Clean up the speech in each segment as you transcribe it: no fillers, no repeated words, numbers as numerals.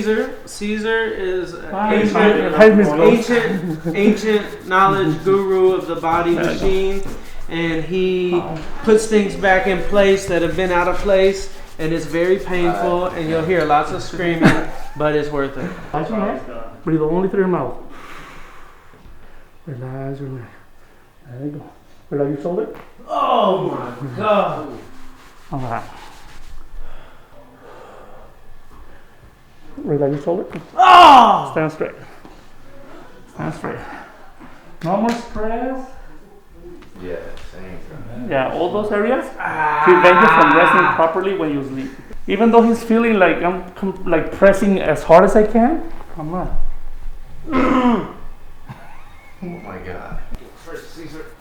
Caesar. Caesar is ancient knowledge guru of the body machine, and he puts things back in place that have been out of place, and it's very painful, and you'll hear lots of screaming, but it's worth it. Breathe only through your mouth. Relax your neck. There you go. Relax your shoulder. Oh my God. All right. Relax your shoulder. Oh! Stand straight. Stand straight. No more stress. Yeah, same. Yeah, all those areas prevent you from resting properly when you sleep. Even though he's feeling like I'm like pressing as hard as I can, I'm not. Oh my God.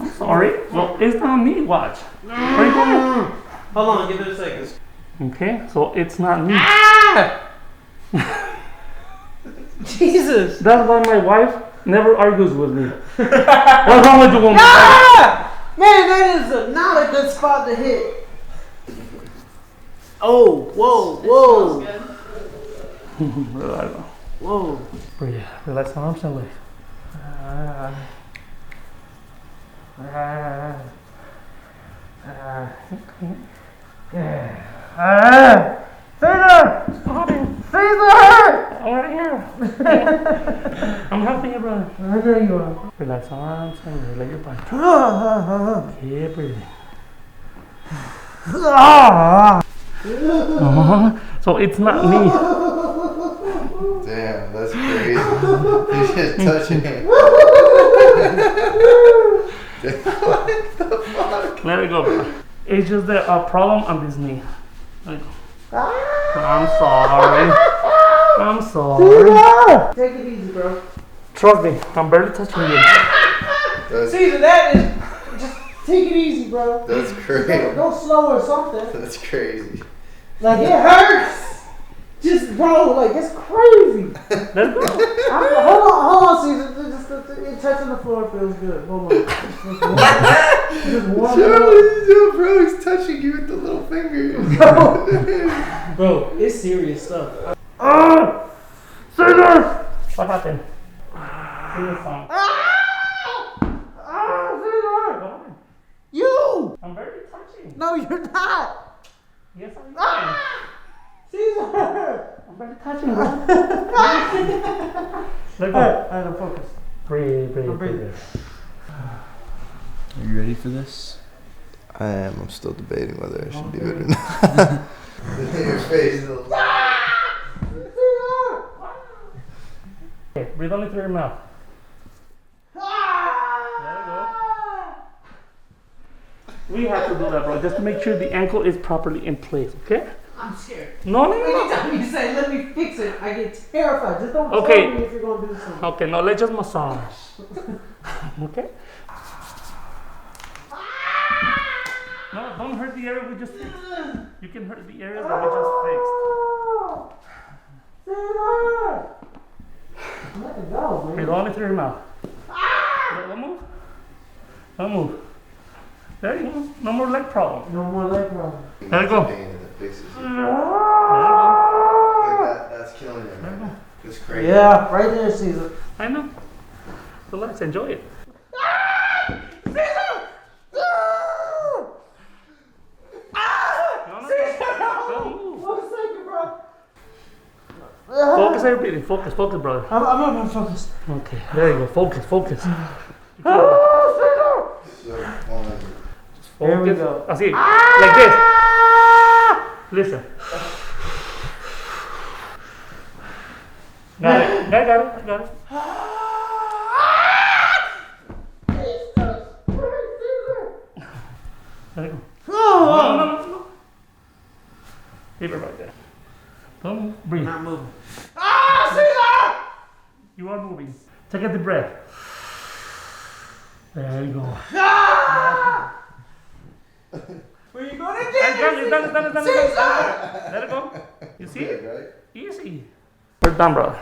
I'm sorry. Well, it's not me. Watch. Where are you going? Hold on, give it a second. Okay, so it's not me. Jesus. That's why my wife never argues with me. What's wrong with you, woman? Man, that is not a good spot to hit. Oh, whoa, whoa. Whoa. Breathe. Relax the arms and legs. Caesar! Caesar! I'm right here. I'm helping you, brother. There you are. Relax arms and relax your body. Keep breathing. So it's not me. Damn, that's crazy. He's just touching it. What the fuck? Let it go, bro. It's just the problem on this knee. Let it go. I'm sorry. I'm sorry. Take it easy, bro. Trust me, I'm barely touching you. Caesar, that is. Just take it easy, bro. That's crazy. Go slow or something. That's crazy. Like, it hurts. Just, bro, like, it's crazy. Let's go. Hold on, Caesar. Just touching the floor feels good. Hold on. Just warm it up. Bro, he's touching you with the little fingers. Bro, it's serious stuff. Caesar! What happened? Caesar fine. Caesar! You! I'm barely touching. No, you're not. Yes, I am. Caesar! I'm barely touching, bro. Let go. Alright, I'm focused. Breathe. I'm breathing. Are you ready for this? I am. I'm still debating whether I should do it or not. Your face is a little... Okay, breathe only through your mouth. There you go. We have to do that, bro, just to make sure the ankle is properly in place, okay? I'm scared. No. Anytime you say, let me fix it, I get terrified. Just don't Okay. tell me if you're going to do something. Okay, no, let's just massage. Okay? No, don't hurt the area we just fixed. You can hurt the areas that we just fixed. Let it go, man. Breathe only through your mouth. Don't move. Don't move. There you go. No more leg problem. No more leg problem. There you go. Pain and it fixes you. There you go. Like that's killing him right now. It's crazy. Yeah, right there, Caesar. I know. Relax, enjoy it. Caesar! Don't move. 1 second, bro. Focus on your breathing. Focus, brother. I'm not focused. Okay, there you go. Focus. Caesar! Here we Focus. go. I see. Like this. Listen. Got it. Got it. There you go. No. Keep it right there. Don't move. Breathe. Not moving. Caesar! You are moving. Take a deep breath. There you go. Where you going It's again? done. Caesar! Let it go. You see Good, it? right? Easy. We're done, brother.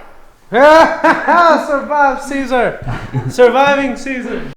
Survive, Caesar. Surviving Caesar.